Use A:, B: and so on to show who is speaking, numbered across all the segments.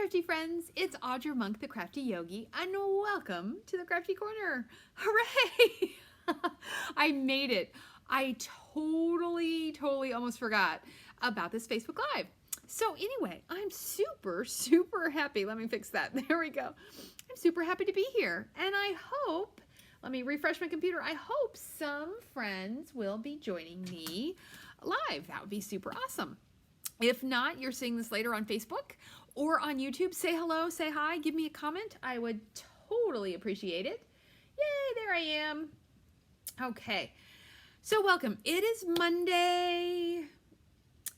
A: crafty friends, it's Audra Monk, the Crafty Yogi, and welcome to the Crafty Corner. Hooray! I made it. I totally almost forgot about this Facebook Live. So anyway, I'm super happy. Let me fix that. There we go. I'm super happy to be here. And I hope, let me refresh my computer. I hope some friends will be joining me live. That would be super awesome. If not, you're seeing this later on Facebook or on YouTube. Say hello, say hi, give me a comment. I would totally appreciate it. Yay, there I am. Okay, so welcome. It is Monday,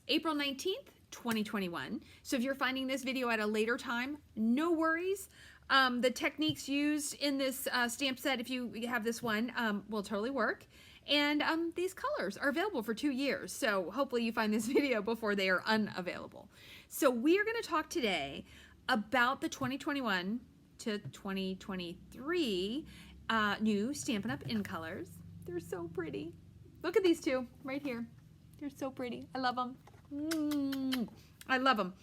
A: April 19th, 2021. So if you're finding this video at a later time, no worries. The techniques used in this stamp set, if you have this one, will totally work. And these colors are available for 2 years. So hopefully you find this video before they are unavailable. So we are going to talk today about the 2021 to 2023 new Stampin' Up! In colors. They're so pretty. Look at these two right here. They're so pretty. I love them. I love them.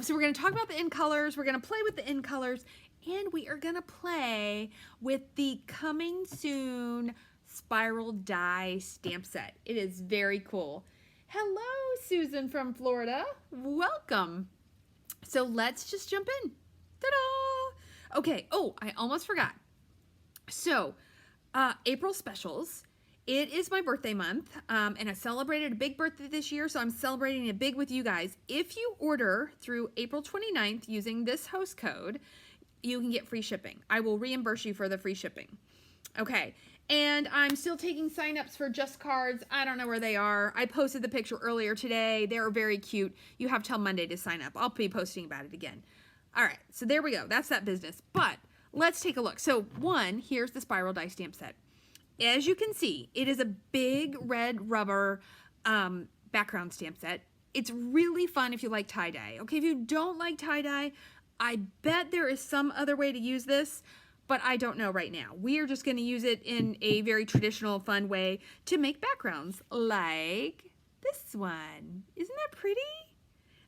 A: So we're going to talk about the in colors. We're going to play with the in colors. And we are going to play with the coming soon spiral die stamp set. It is very cool. Hello, Susan from Florida. Welcome. So let's just jump in. Ta-da! Okay. Oh, I almost forgot. So, April specials. It is my birthday month, and I celebrated a big birthday this year, so I'm celebrating it big with you guys. If you order through April 29th using this host code, you can get free shipping. I will reimburse you for the free shipping. Okay. And I'm still taking sign-ups for Just Cards. I don't know where they are. I posted the picture earlier today. They're very cute. You have till Monday to sign up. I'll be posting about it again. All right, so there we go. That's that business. But let's take a look. So one, here's the spiral die stamp set. As you can see, it is a big red rubber background stamp set. It's really fun if you like tie-dye. Okay, if you don't like tie-dye, I bet there is some other way to use this, but I don't know right now. We are just going to use it in a very traditional, fun way to make backgrounds, like this one. Isn't that pretty?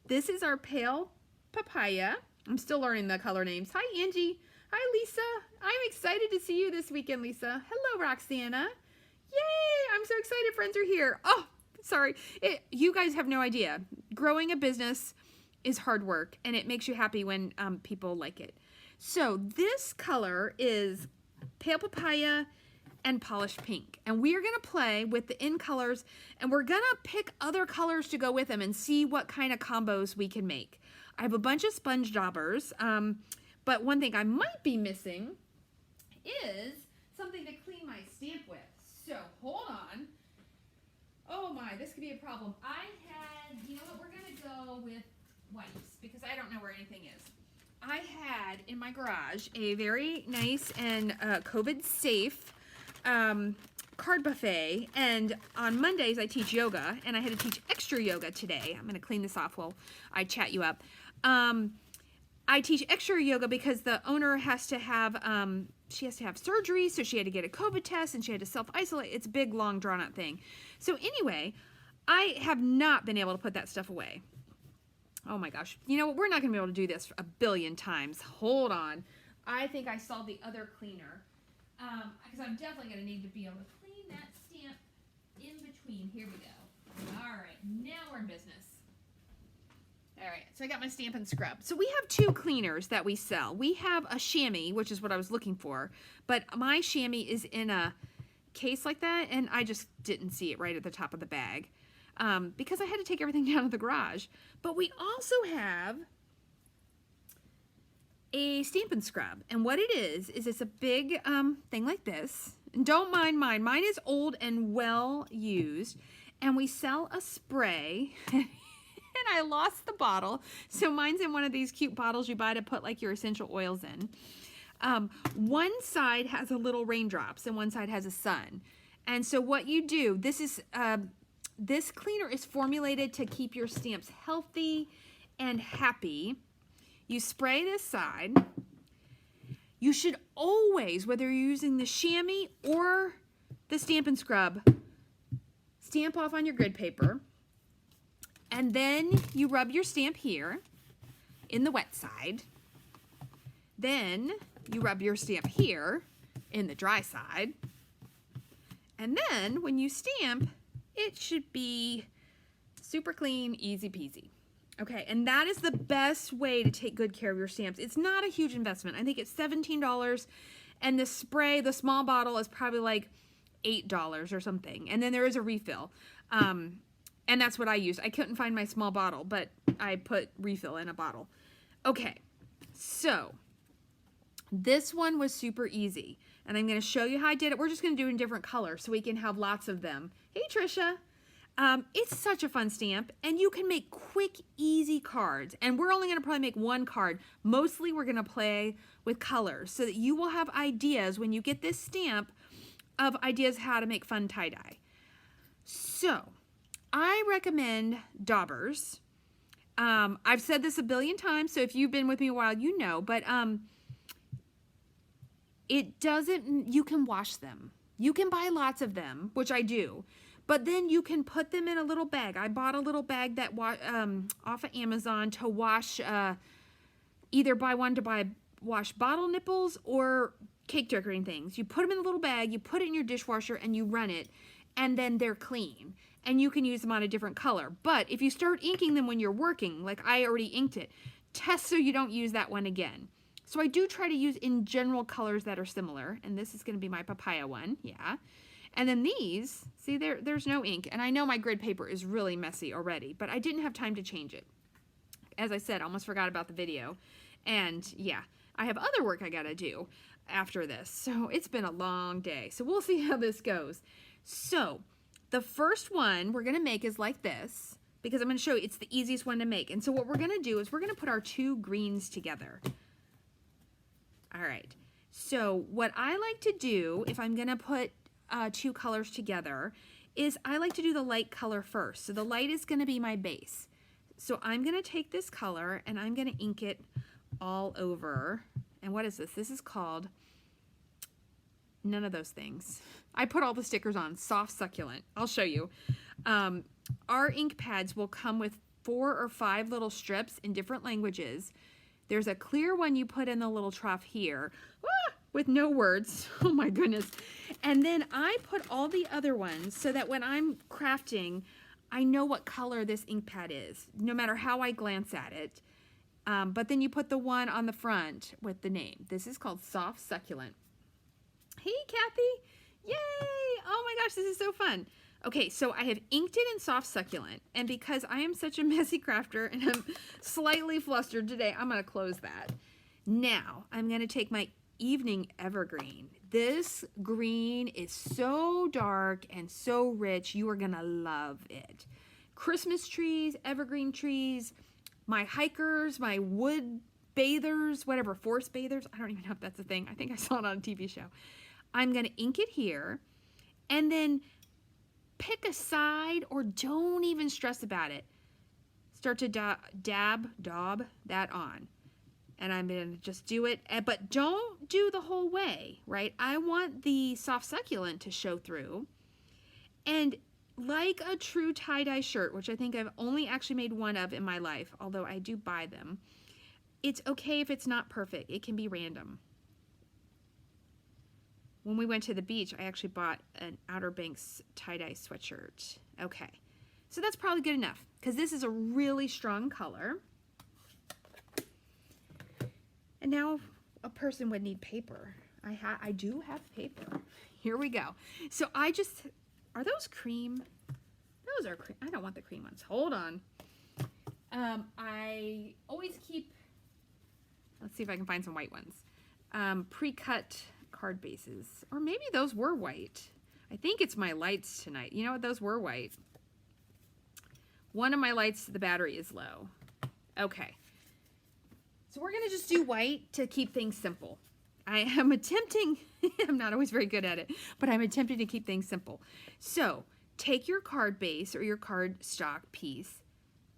A: This is our pale papaya. I'm still learning the color names. Hi, Angie. Hi, Lisa. I'm excited to see you this weekend, Lisa. Hello, Roxana. Yay! I'm so excited friends are here. Oh, sorry. You guys have no idea. Growing a business is hard work, and it makes you happy when people like it. So this color is pale papaya and polished pink. And we are going to play with the in colors, and we're going to pick other colors to go with them and see what kind of combos we can make. I have a bunch of sponge daubers, but one thing I might be missing is something to clean my stamp with. So hold on. Oh my, this could be a problem. You know what, we're going to go with wipes because I don't know where anything is. I had in my garage a very nice and COVID safe card buffet, and on Mondays I teach yoga, and I had to teach extra yoga today. I'm going to clean this off while I chat you up. I teach extra yoga because the owner has to have she has to have surgery, so she had to get a COVID test and she had to self-isolate. It's a big, long, drawn-out thing. So anyway, I have not been able to put that stuff away. Oh my gosh. You know what? We're not going to be able to do this a billion times. Hold on. I think I saw the other cleaner. Because I'm definitely going to need to be able to clean that stamp in between. Here we go. All right. Now we're in business. All right. So I got my Stampin Scrub. So we have two cleaners that we sell. We have a chamois, which is what I was looking for. But my chamois is in a case like that, and I just didn't see it right at the top of the bag. Because I had to take everything down to the garage. But we also have a Stampin' Scrub. And what it is it's a big thing like this. And don't mind mine. Mine is old and well used. And we sell a spray. And I lost the bottle. So mine's in one of these cute bottles you buy to put like your essential oils in. One side has a little raindrops and one side has a sun. And so what you do, this cleaner is formulated to keep your stamps healthy and happy. You spray this side. You should always, whether you're using the chamois or the Stampin' Scrub, stamp off on your grid paper. And then you rub your stamp here. in the wet side. Then you rub your stamp here in the dry side. And then when you stamp, it should be super clean, easy peasy. Okay, and that is the best way to take good care of your stamps. It's not a huge investment. I think it's $17, and the spray, the small bottle, is probably like $8 or something. And then there is a refill. And that's what I used. I couldn't find my small bottle, but I put refill in a bottle. Okay, so this one was super easy, and I'm going to show you how I did it. We're just going to do it in different colors so we can have lots of them. Hey, Trisha. It's such a fun stamp, and you can make quick, easy cards. And we're only going to probably make one card. Mostly we're going to play with colors so that you will have ideas when you get this stamp of ideas how to make fun tie-dye. So I recommend daubers. I've said this a billion times, so if you've been with me a while, you know, but it doesn't, you can wash them. You can buy lots of them, which I do, but then you can put them in a little bag. I bought a little bag that off of Amazon to wash, either buy one to wash bottle nipples or cake decorating things. You put them in a little bag, you put it in your dishwasher, and you run it, and then they're clean. And you can use them on a different color. But if you start inking them when you're working, like I already inked it, test so you don't use that one again. So I do try to use in general colors that are similar, and this is going to be my papaya one, yeah. And then these, see there's no ink, and I know my grid paper is really messy already, but I didn't have time to change it. As I said, I almost forgot about the video, and yeah, I have other work I gotta do after this, so it's been a long day. So we'll see how this goes. So the first one we're gonna make is like this, because I'm gonna show you it's the easiest one to make. And so what we're gonna do is we're gonna put our two greens together. All right, so what I like to do if I'm gonna put two colors together is I like to do the light color first. So the light is gonna be my base. So I'm gonna take this color and I'm gonna ink it all over. And what is this? This is called none of those things. I put all the stickers on, soft succulent. I'll show you. Our ink pads will come with 4 or 5 little strips in different languages. There's a clear one you put in the little trough here with no words. Oh my goodness. And then I put all the other ones so that when I'm crafting, I know what color this ink pad is, no matter how I glance at it. But then you put the one on the front with the name. This is called Soft Succulent. Hey, Kathy. Yay. Oh my gosh, this is so fun. Okay, so I have inked it in Soft Succulent, and because I am such a messy crafter and I'm slightly flustered today, I'm going to close that. Now, I'm going to take my Evening Evergreen. This green is so dark and so rich, you are going to love it. Christmas trees, evergreen trees, my hikers, my wood bathers, whatever, forest bathers, I don't even know if that's a thing. I think I saw it on a TV show. I'm going to ink it here, and then pick a side or don't even stress about it. Start to daub that on. And I'm going to just do it, but don't do the whole way, right? I want the soft succulent to show through. And like a true tie-dye shirt, which I think I've only actually made one of in my life, although I do buy them, it's okay if it's not perfect. It can be random. When we went to the beach, I actually bought an Outer Banks tie-dye sweatshirt. Okay, so that's probably good enough because this is a really strong color. And now a person would need paper. I do have paper. Here we go. So are those cream? Those are cream. I don't want the cream ones. Hold on. I always keep, let's see if I can find some white ones. Pre-cut card bases, or maybe those were white. I think it's my lights tonight. You know what? Those were white. One of my lights, the battery is low. Okay. So we're going to just do white to keep things simple. I am attempting, I'm not always very good at it, but I'm attempting to keep things simple. So take your card base or your card stock piece,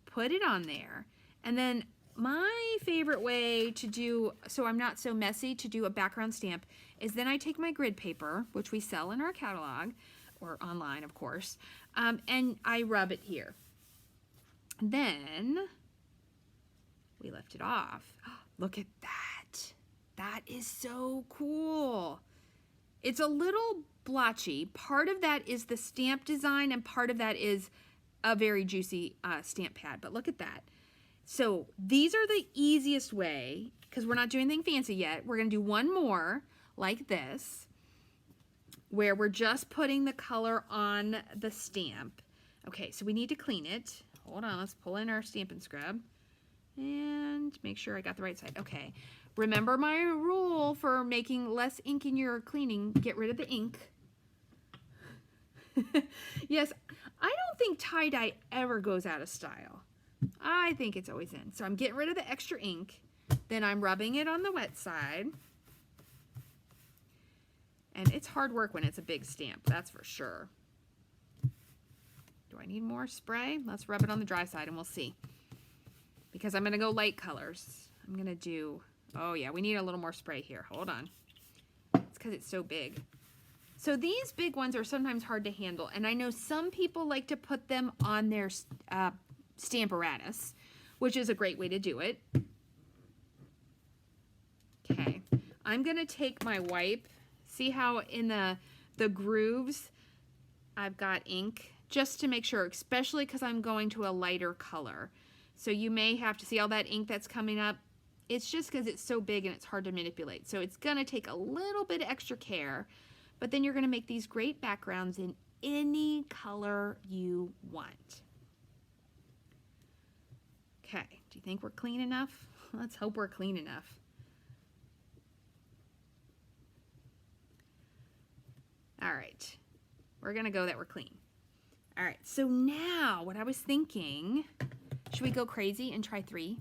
A: put it on there, and then my favorite way to do, so I'm not so messy, to do a background stamp is then I take my grid paper, which we sell in our catalog, or online of course, and I rub it here. Then, we left left it off. Look at that. That is so cool. It's a little blotchy. Part of that is the stamp design and part of that is a very juicy stamp pad. But look at that. So these are the easiest way, because we're not doing anything fancy yet. We're going to do one more like this, where we're just putting the color on the stamp. Okay, so we need to clean it. Hold on, let's pull in our Stampin' Scrub and make sure I got the right side. Okay, remember my rule for making less ink in your cleaning. Get rid of the ink. Yes, I don't think tie-dye ever goes out of style. I think it's always in. So I'm getting rid of the extra ink. Then I'm rubbing it on the wet side. And it's hard work when it's a big stamp, that's for sure. Do I need more spray? Let's rub it on the dry side and we'll see. Because I'm going to go light colors. I'm going to do, oh yeah, we need a little more spray here. Hold on. It's because it's so big. So these big ones are sometimes hard to handle. And I know some people like to put them on their Stamparatus, which is a great way to do it. Okay, I'm going to take my wipe. See how in the grooves I've got ink, just to make sure, especially because I'm going to a lighter color. So you may have to see all that ink that's coming up. It's just because it's so big and it's hard to manipulate. So it's going to take a little bit of extra care, but then you're going to make these great backgrounds in any color you want. Okay, do you think we're clean enough? Let's hope we're clean enough. All right, we're gonna go that we're clean. All right, so now what I was thinking, should we go crazy and try 3?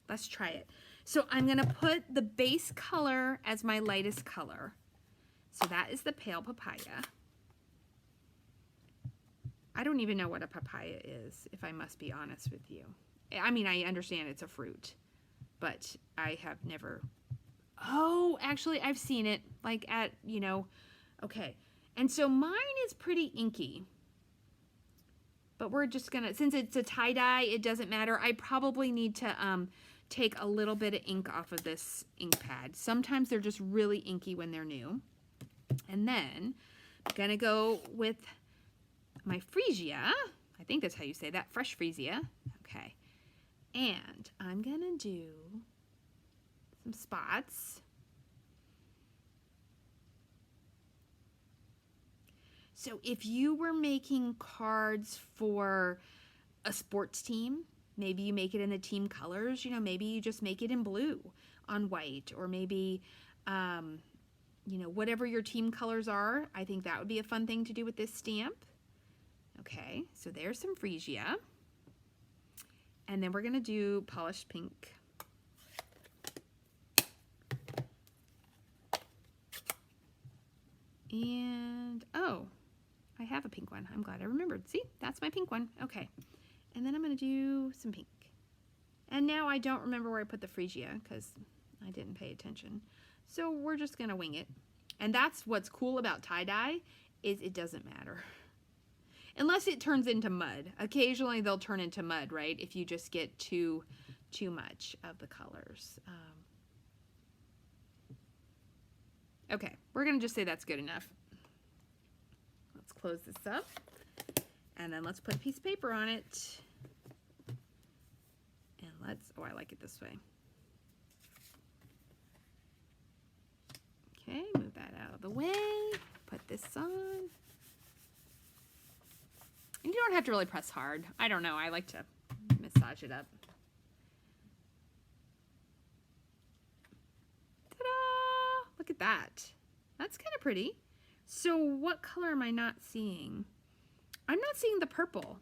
A: Let's try it. So I'm gonna put the base color as my lightest color. So that is the pale papaya. I don't even know what a papaya is, if I must be honest with you. I mean, I understand it's a fruit, but I have never, oh, actually I've seen it like at, you know, okay. And so mine is pretty inky, but we're just gonna, since it's a tie-dye, it doesn't matter. I probably need to take a little bit of ink off of this ink pad. Sometimes they're just really inky when they're new. And then I'm gonna go with my freesia. I think that's how you say that, fresh freesia. Okay. And I'm gonna do some spots. So if you were making cards for a sports team, maybe you make it in the team colors, you know, maybe you just make it in blue on white, or maybe, you know, whatever your team colors are. I think that would be a fun thing to do with this stamp. Okay, so there's some freesia. And then we're gonna do polished pink. And, oh, I have a pink one. I'm glad I remembered. See, that's my pink one. Okay. And then I'm going to do some pink. And now I don't remember where I put the freesia because I didn't pay attention. So we're just going to wing it. And that's what's cool about tie-dye, is it doesn't matter. Unless it turns into mud. Occasionally they'll turn into mud, right? If you just get too much of the colors. Okay, we're going to just say that's good enough. Let's close this up, and then let's put a piece of paper on it. And let's, oh, I like it this way. Okay, move that out of the way. Put this on. And you don't have to really press hard. I don't know, I like to massage it up. Ta-da! Look at that. That's kind of pretty. So what color am I not seeing? I'm not seeing the purple,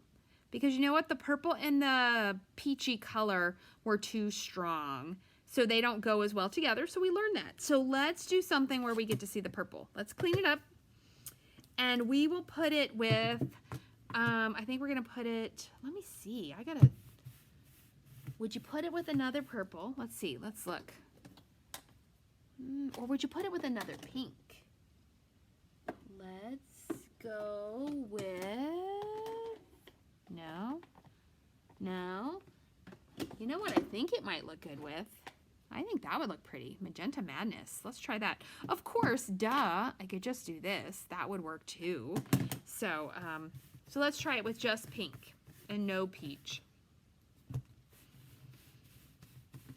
A: because you know what? The purple and the peachy color were too strong, so they don't go as well together. So we learned that. So let's do something where we get to see the purple. Let's clean it up, and we will put it with, I think we're gonna put it, let me see, would you put it with another purple? Let's see, let's look. Or would you put it with another pink? Let's go with, no, You know what I think it might look good with? I think that would look pretty. Magenta Madness. Let's try that. Of course, duh, I could just do this. That would work too. So, so let's try it with just pink and no peach.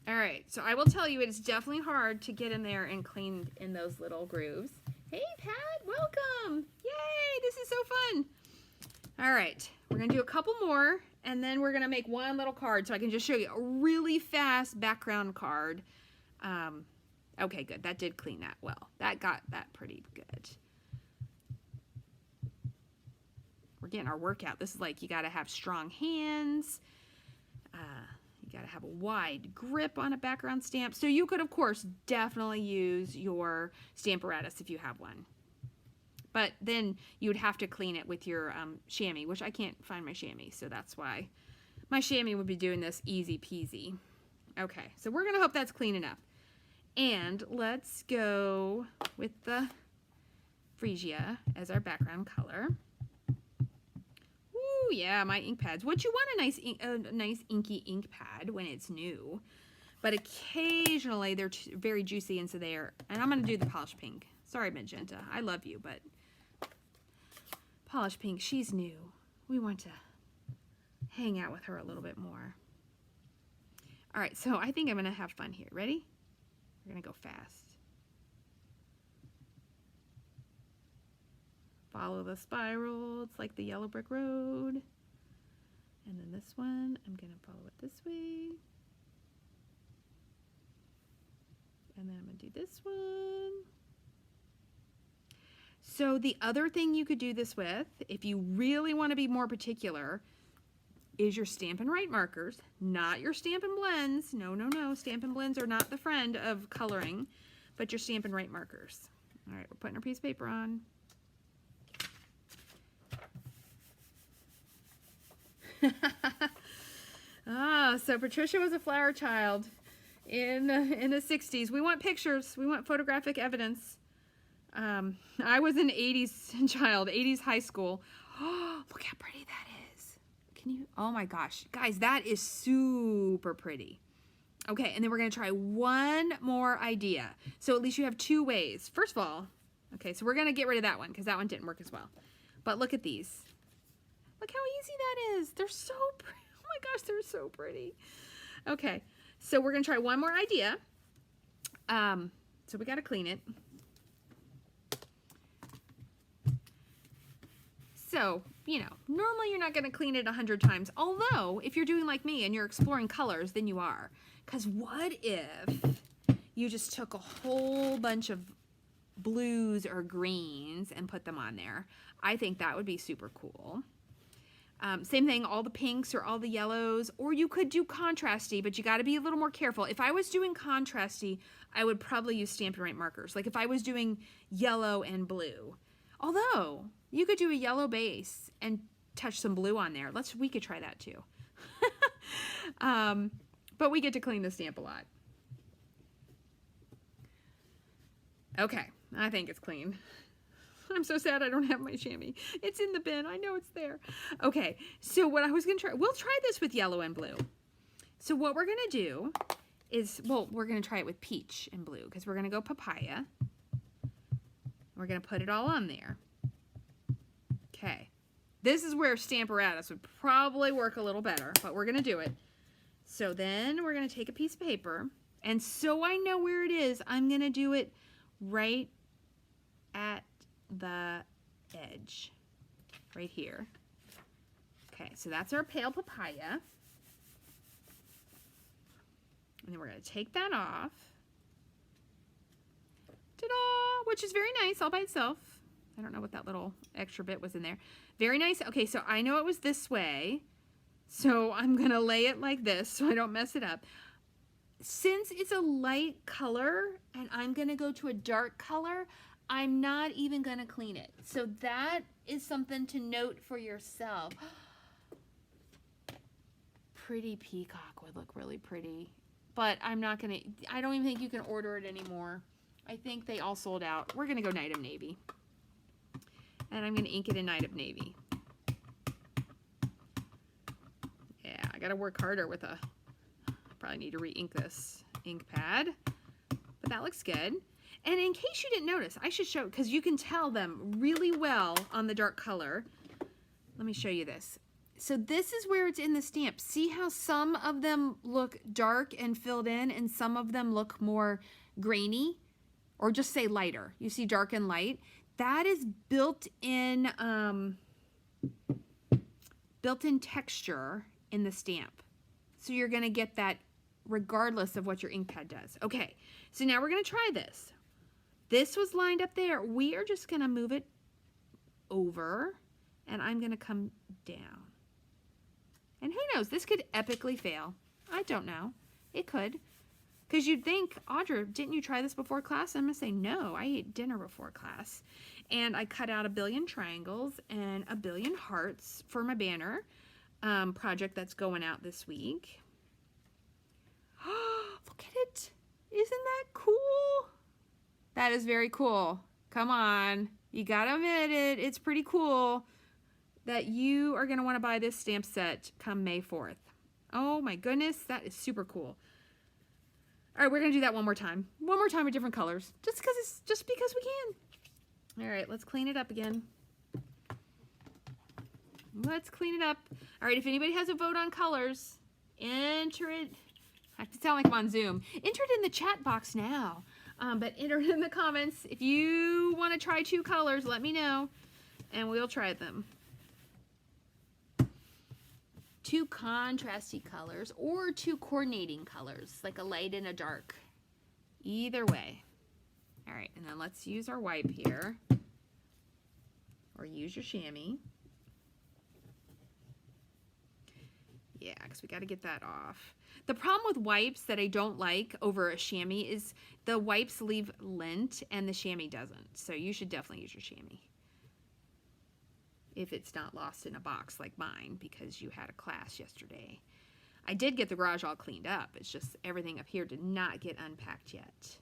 A: All right, so I will tell you, it is definitely hard to get in there and clean in those little grooves. Hey, Pat, welcome. Yay, this is so fun. All right, we're gonna do a couple more, and then we're gonna make one little card so I can just show you a really fast background card. Okay, good, that did clean that well. That got that pretty good. We're getting our workout. This is like, you gotta have strong hands. You gotta have a wide grip on a background stamp. So you could, of course, definitely use your Stamparatus if you have one. But then you would have to clean it with your chamois, which I can't find my chamois, so that's why my chamois would be doing this easy peasy. Okay, so we're gonna hope that's clean enough. And let's go with the Freesia as our background color. Ooh, yeah, my ink pads. Would you want a nice inky ink pad when it's new? But occasionally they're very juicy, and so they're, and I'm gonna do the polish pink. Sorry, Magenta, I love you, but polish pink, she's new. We want to hang out with her a little bit more. All right, so I think I'm gonna have fun here. Ready? We're gonna go fast. Follow the spiral. It's like the yellow brick road. And then this one, I'm gonna follow it this way. And then I'm gonna do this one. So the other thing you could do this with, if you really want to be more particular, is your Stampin' Write markers, not your Stampin' Blends. No, no, no. Stampin' Blends are not the friend of coloring, but your Stampin' Write markers. All right, we're putting our piece of paper on. So Patricia was a flower child in the 60s. We want pictures. We want photographic evidence. I was an 80s child, 80s high school. Oh, look how pretty that is. Can you? Oh my gosh. Guys, that is super pretty. Okay, and then we're going to try one more idea. So at least you have two ways. First of all, okay, so we're going to get rid of that one because that one didn't work as well. But look at these. Look how easy that is. They're so pretty. Oh my gosh, they're so pretty. Okay, so we're going to try one more idea. So we got to clean it. So, you know, normally you're not going to clean it 100 times. Although, if you're doing like me and you're exploring colors, then you are. Because what if you just took a whole bunch of blues or greens and put them on there? I think that would be super cool. Same thing, all the pinks or all the yellows, or you could do contrasty, but you got to be a little more careful. If I was doing contrasty, I would probably use Stampin' Write markers. Like if I was doing yellow and blue. Although, you could do a yellow base and touch some blue on there. We could try that too. But we get to clean the stamp a lot. Okay, I think it's clean. I'm so sad I don't have my chamois. It's in the bin. I know it's there. Okay, so what I was going to try, we'll try this with yellow and blue. So what we're going to do is, well, we're going to try it with peach and blue because we're going to go papaya. We're going to put it all on there. Okay, this is where Stamparatus would probably work a little better, but we're going to do it. So then we're going to take a piece of paper, and so I know where it is, I'm going to do it right at the edge, right here. Okay, so that's our pale papaya. And then we're going to take that off. Ta-da! Which is very nice all by itself. I don't know what that little extra bit was in there. Very nice. Okay, so I know it was this way. So I'm going to lay it like this so I don't mess it up. Since it's a light color and I'm going to go to a dark color, I'm not even going to clean it. So that is something to note for yourself. Pretty peacock would look really pretty. But I'm not going to, I don't even think you can order it anymore. I think they all sold out. We're going to go Night of Navy. And I'm going to ink it in Night of Navy. Yeah, I got to work harder with a Probably need to re-ink this ink pad, but that looks good. And in case you didn't notice, I should show, because you can tell them really well on the dark color. Let me show you this. So this is where it's in the stamp. See how some of them look dark and filled in and some of them look more grainy, or just say lighter. You see dark and light? That is built-in texture in the stamp. So you're gonna get that regardless of what your ink pad does. Okay, so now we're gonna try this. This was lined up there. We are just gonna move it over and I'm gonna come down. And who knows, this could epically fail. I don't know, it could. Because you'd think, Audra, didn't you try this before class? I'm gonna say, no, I ate dinner before class. And I cut out 1 billion triangles and 1 billion hearts for my banner project that's going out this week. Look at it. Isn't that cool? That is very cool. Come on. You gotta admit it. It's pretty cool that you are gonna wanna buy this stamp set come May 4th. Oh my goodness, that is super cool. All right, we're gonna do that one more time. One more time with different colors. Just because we can. All right, let's clean it up again. Let's clean it up. All right, if anybody has a vote on colors, enter it. I have to sound like I'm on Zoom. Enter it in the chat box now. But enter it in the comments. If you want to try 2 colors, let me know, and we'll try them. 2 contrasty colors or 2 coordinating colors, like a light and a dark. Either way. All right, and then let's use our wipe here, or use your chamois. Yeah, because we got to get that off. The problem with wipes that I don't like over a chamois is the wipes leave lint and the chamois doesn't. So you should definitely use your chamois if it's not lost in a box like mine because you had a class yesterday. I did get the garage all cleaned up. It's just everything up here did not get unpacked yet.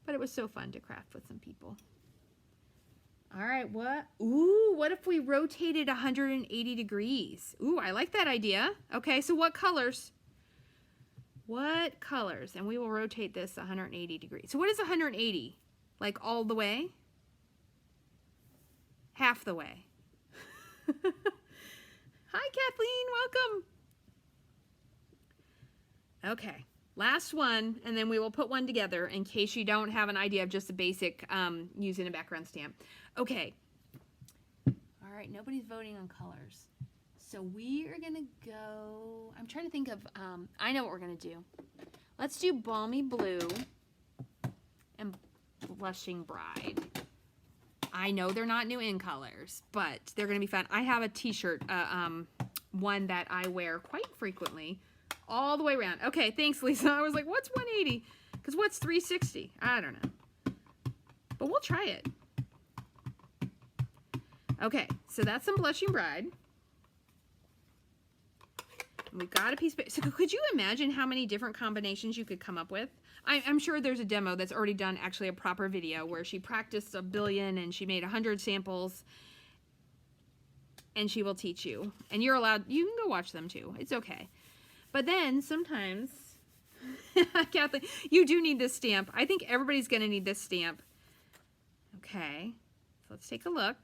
A: But it was so fun to craft with some people. All right, what? Ooh, what if we rotated 180 degrees? Ooh, I like that idea. Okay, so what colors? What colors? And we will rotate this 180 degrees. So what is 180? Like all the way? Half the way. Hi, Kathleen, welcome. Okay, last one, and then we will put one together in case you don't have an idea of just a basic using a background stamp. Okay. All right, nobody's voting on colors. So we are gonna go, I'm trying to think of, I know what we're gonna do. Let's do Balmy Blue and Blushing Bride. I know they're not new in colors, but they're gonna be fun. I have a t-shirt, one that I wear quite frequently, all the way around. Okay, thanks, Lisa. I was like, what's 180? Because what's 360? I don't know. But we'll try it. Okay, so that's some Blushing Bride. We've got a piece of paper. So could you imagine how many different combinations you could come up with? I'm sure there's a demo that's already done, actually a proper video, where she practiced 1 billion and she made 100 samples. And she will teach you. And you're allowed, you can go watch them too. It's okay. But then sometimes, Kathleen, you do need this stamp. I think everybody's going to need this stamp. Okay, so let's take a look.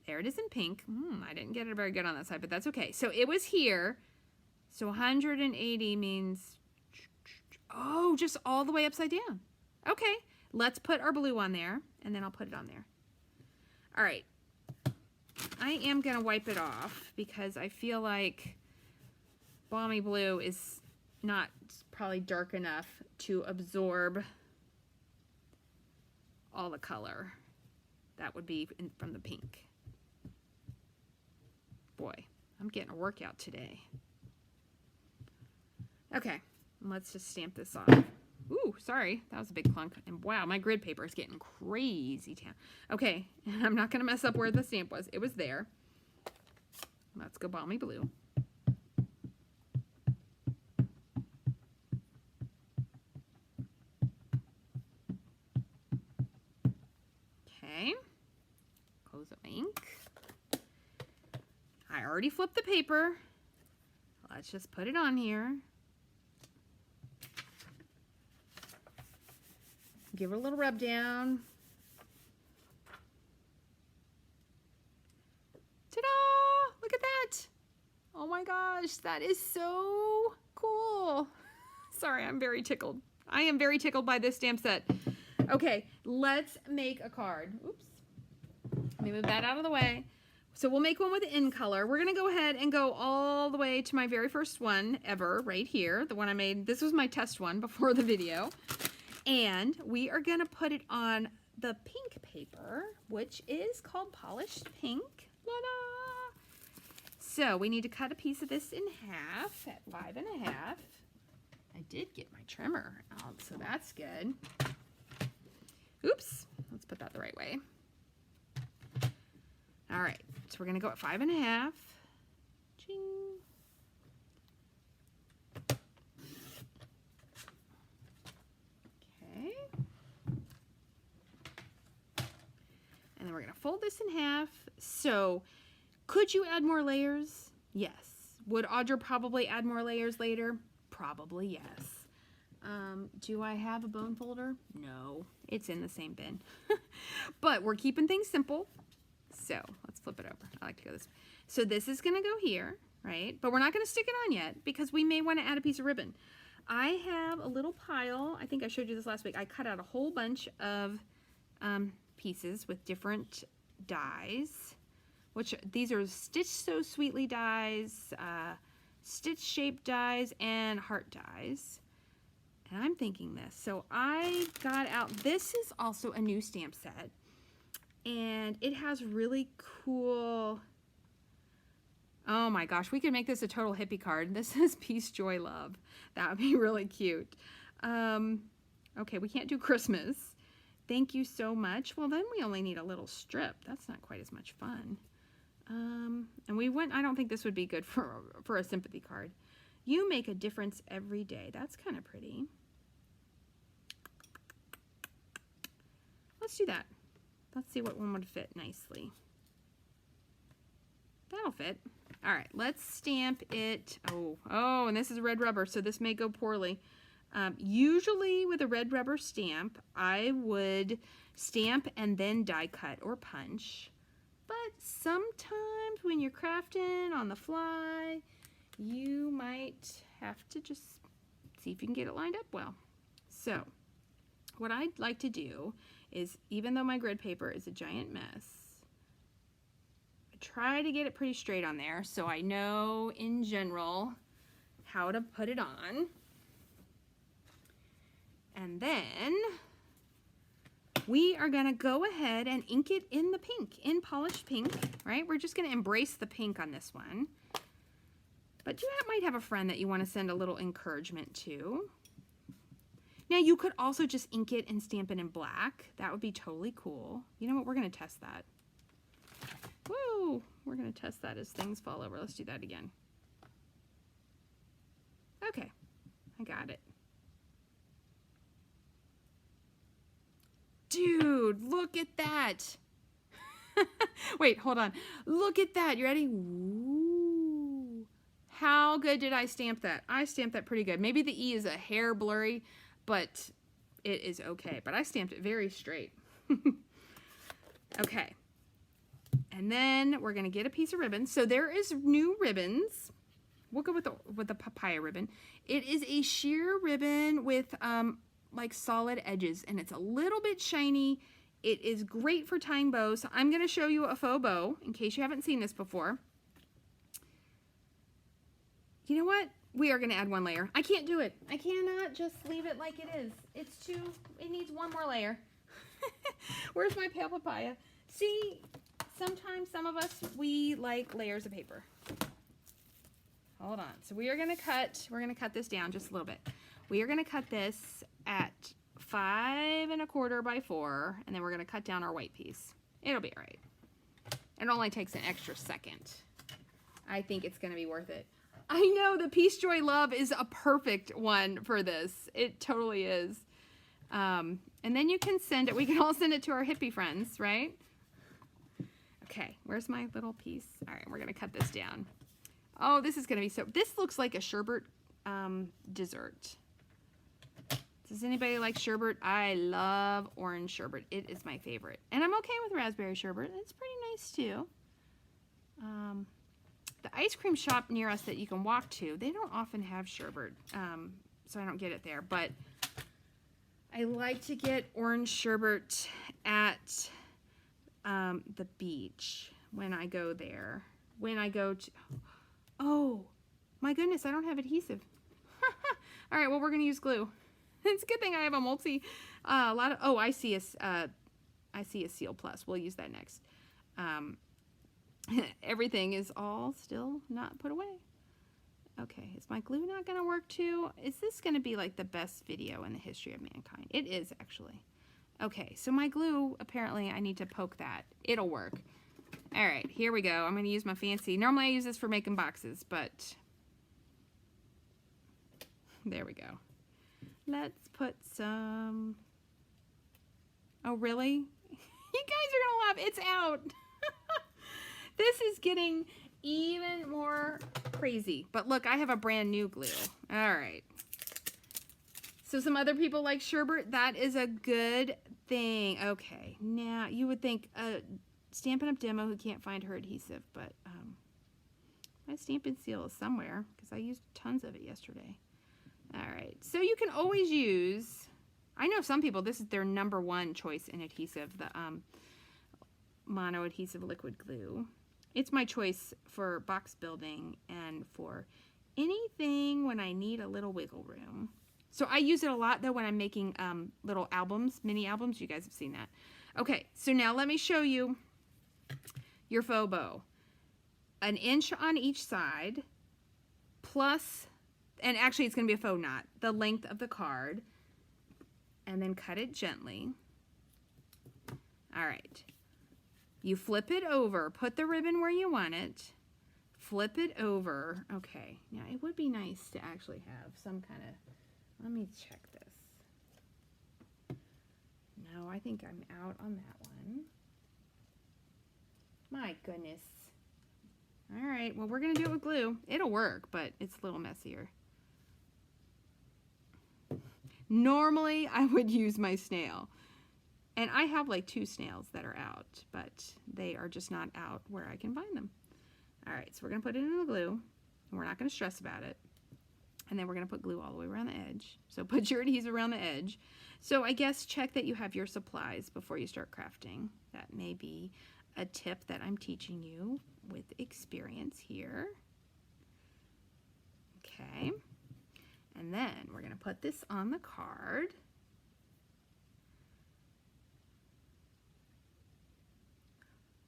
A: There it is in pink. I didn't get it very good on that side, but that's okay. So it was here. So 180 means, oh, just all the way upside down. Okay, let's put our blue on there, and then I'll put it on there. All right, I am going to wipe it off because I feel like Balmy Blue is not probably dark enough to absorb all the color that would be from the pink. Boy, I'm getting a workout today. Okay, let's just stamp this off. Ooh, sorry, that was a big clunk. And wow, my grid paper is getting crazy down. Okay, and I'm not gonna mess up where the stamp was. It was there. Let's go Balmy Blue. Okay, close up my ink. I already flipped the paper. let's just put it on here. Give it a little rub down. Ta-da! Look at that. Oh my gosh, that is so cool. Sorry, I'm very tickled. I am very tickled by this stamp set. Okay, let's make a card. Oops. Let me move that out of the way. So we'll make one with in color. We're gonna go ahead and go all the way to my very first one ever, right here. The one I made, this was my test one before the video. And we are gonna put it on the pink paper, which is called Polished Pink. Ta-da! So we need to cut a piece of this in half at 5 1/2. I did get my trimmer out, so that's good. Oops, let's put that the right way. All right, so we're gonna go at 5 1/2. Ching. Okay. And then we're gonna fold this in half. So, could you add more layers? Yes. Would Audra probably add more layers later? Probably yes. Do I have a bone folder? No, it's in the same bin. But we're keeping things simple. So let's flip it over. I like to go this way. So this is gonna go here, right? But we're not gonna stick it on yet because we may wanna add a piece of ribbon. I have a little pile, I think I showed you this last week. I cut out a whole bunch of pieces with different dies, which these are Stitch So Sweetly dies, stitch shaped dies, and heart dies. And I'm thinking this. So I got out, this is also a new stamp set. And it has really cool, oh my gosh, we could make this a total hippie card. This is Peace, Joy, Love. That would be really cute. Okay, we can't do Christmas. Thank you so much. Well, then we only need a little strip. That's not quite as much fun. And we went, I don't think this would be good for a sympathy card. You make a difference every day. That's kind of pretty. Let's do that. Let's see what one would fit nicely. That'll fit. All right, let's stamp it. Oh, and this is red rubber, so this may go poorly. Usually with a red rubber stamp, I would stamp and then die cut or punch. But sometimes when you're crafting on the fly, you might have to just see if you can get it lined up well. So what I'd like to do is, even though my grid paper is a giant mess, I try to get it pretty straight on there so I know in general how to put it on. And then we are gonna go ahead and ink it in the pink, in Polished Pink, right? We're just gonna embrace the pink on this one. But you might have a friend that you wanna send a little encouragement to. Now you could also just ink it and stamp it in black. That would be totally cool. You know what, we're gonna test that. Woo, we're gonna test that as things fall over. Let's do that again. Okay, I got it. Dude, look at that. Wait, hold on. Look at that, you ready? Ooh. How good did I stamp that? I stamped that pretty good. Maybe the E is a hair blurry, but it is okay. But I stamped it very straight. Okay. And then we're gonna get a piece of ribbon. So there is new ribbons. We'll go with the papaya ribbon. It is a sheer ribbon with like solid edges, and it's a little bit shiny. It is great for tying bows. So I'm gonna show you a faux bow in case you haven't seen this before. You know what? We are gonna add one layer. I can't do it. I cannot just leave it like it is. It's too, it needs one more layer. Where's my pale papaya? See, sometimes some of us, we like layers of paper. Hold on. So we are gonna cut, we're gonna cut this down just a little bit. We are gonna cut this at 5 1/4 by 4, and then we're gonna cut down our white piece. It'll be all right. It only takes an extra second. I think it's gonna be worth it. I know the Peace, Joy, Love is a perfect one for this. It totally is. And then you can send it, we can all send it to our hippie friends, right? Okay, where's my little piece? All right, we're gonna cut this down. Oh, this is going to be so, this looks like a sherbet dessert. Does anybody like sherbet? I love orange sherbet. It is my favorite. And I'm okay with raspberry sherbet. It's pretty nice too. The ice cream shop near us that you can walk to, they don't often have sherbet, so I don't get it there. But I like to get orange sherbet at the beach when I go there. When I go to, oh my goodness, I don't have adhesive. All right, well, we're going to use glue. It's a good thing I have a multi, lot of, oh, I see a Seal Plus. We'll use that next. Everything is all still not put away. Okay, is my glue not going to work too? Is this going to be like the best video in the history of mankind? It is, actually. Okay, so my glue, apparently I need to poke that. It'll work. All right, here we go. I'm going to use my fancy, normally I use this for making boxes, but there we go. Let's put some, oh really? You guys are gonna laugh, it's out. This is getting even more crazy. But look, I have a brand new glue. All right. So some other people like sherbet. That is a good thing. Okay, now you would think Stampin' Up! Demo who can't find her adhesive, but my Stampin' Seal is somewhere because I used tons of it yesterday. All right, so you can always use, I know some people, this is their #1 choice in adhesive, the mono adhesive liquid glue. It's my choice for box building and for anything when I need a little wiggle room. So I use it a lot though when I'm making little albums, mini albums. You guys have seen that. Okay, so now let me show you your faux bow. 1 inch on each side, plus, and actually it's going to be a faux knot, the length of the card, and then cut it gently. All right. You flip it over, put the ribbon where you want it, flip it over. Okay, now it would be nice to actually have some kind of, let me check this. No, I think I'm out on that one. My goodness. All right, well, we're going to do it with glue. It'll work, but it's a little messier. Normally, I would use my snail. And I have like 2 snails that are out, but they are just not out where I can find them. All right, so we're going to put it in the glue, and we're not going to stress about it. And then we're going to put glue all the way around the edge. So put your adhesive around the edge. So I guess check that you have your supplies before you start crafting. That may be a tip that I'm teaching you with experience here. Okay. And then we're going to put this on the card.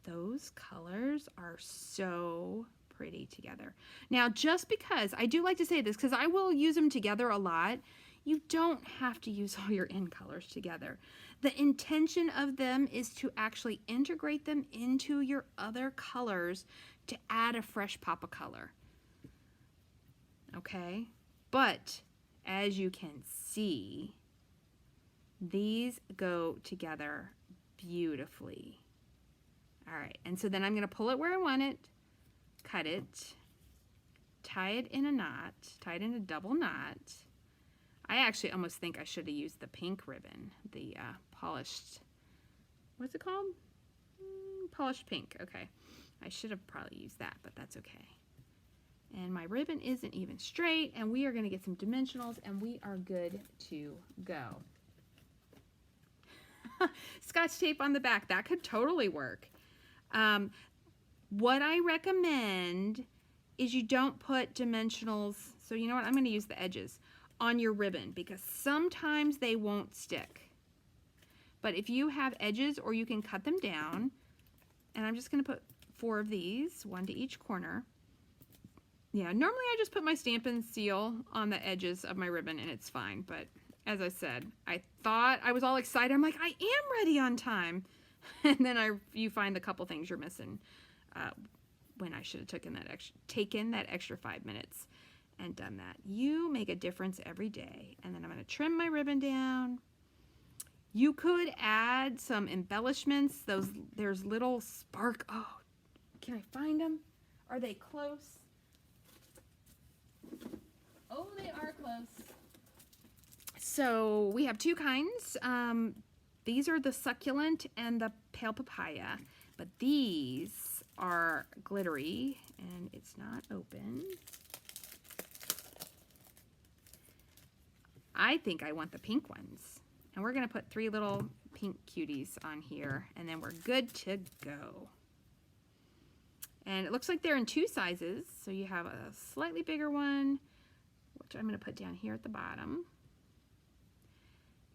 A: Those colors are so pretty together. Now, just because, I do like to say this because I will use them together a lot, you don't have to use all your in colors together. The intention of them is to actually integrate them into your other colors to add a fresh pop of color. Okay? But as you can see, these go together beautifully. All right, and so then I'm going to pull it where I want it, cut it, tie it in a knot, tie it in a double knot. I actually almost think I should have used the pink ribbon, the polished, what's it called? Polished pink, okay. I should have probably used that, but that's okay. And my ribbon isn't even straight, and we are going to get some dimensionals, and we are good to go. Scotch tape on the back, that could totally work. What I recommend is you don't put dimensionals, so you know what, I'm going to use the edges on your ribbon because sometimes they won't stick. But if you have edges, or you can cut them down, and I'm just going to put 4 of these, 1 to each corner. Yeah, normally I just put my Stampin' Seal on the edges of my ribbon and it's fine, but as I said, I thought I was all excited. I'm like, I am ready on time. And then you find the couple things you're missing when I should have taken that extra 5 minutes and done that. You make a difference every day. And then I'm going to trim my ribbon down. You could add some embellishments. There's little spark. Oh, can I find them? Are they close? Oh, they are close. So we have two kinds. These are the succulent and the pale papaya, but these are glittery and it's not open. I think I want the pink ones. And we're gonna put 3 little pink cuties on here and then we're good to go. And it looks like they're in 2 sizes. So you have a slightly bigger one, which I'm gonna put down here at the bottom.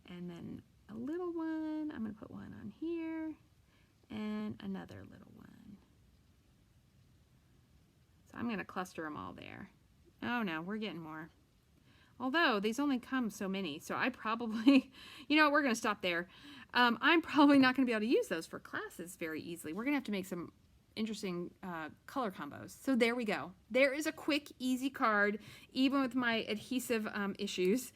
A: And then a little one, I'm gonna put one on here, and another little one. So I'm gonna cluster them all there. Oh no, we're getting more. Although these only come so many, so I probably, you know, we're gonna stop there. I'm probably not gonna be able to use those for classes very easily. We're gonna have to make some interesting color combos. So there we go. There is a quick, easy card, even with my adhesive issues.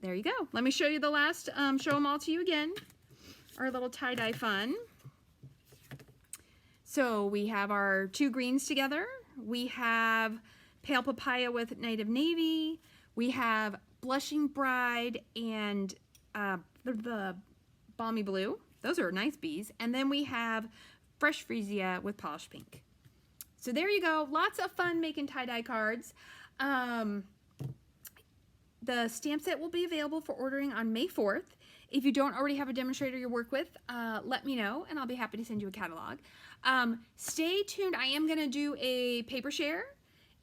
A: There you go. Let me show you the last, show them all to you again. Our little tie-dye fun. So we have our 2 greens together. We have pale papaya with native navy. We have blushing bride and the balmy blue. Those are nice bees. And then we have fresh freesia with polished pink. So there you go. Lots of fun making tie-dye cards. The stamp set will be available for ordering on May 4th. If you don't already have a demonstrator you work with, let me know and I'll be happy to send you a catalog. Stay tuned. I am going to do a paper share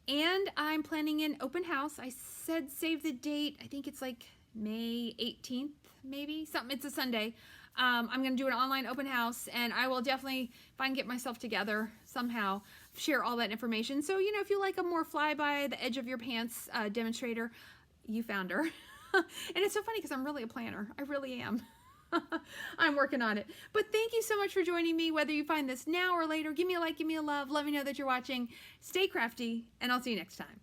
A: and I'm planning an open house. I said save the date. I think it's like May 18th, maybe something. It's a Sunday. I'm going to do an online open house and I will definitely, if I can get myself together somehow, share all that information. So, you know, if you like a more fly by the edge of your pants demonstrator, you found her. And it's so funny because I'm really a planner. I really am. I'm working on it. But thank you so much for joining me, whether you find this now or later. Give me a like, give me a love. Let me know that you're watching. Stay crafty, and I'll see you next time.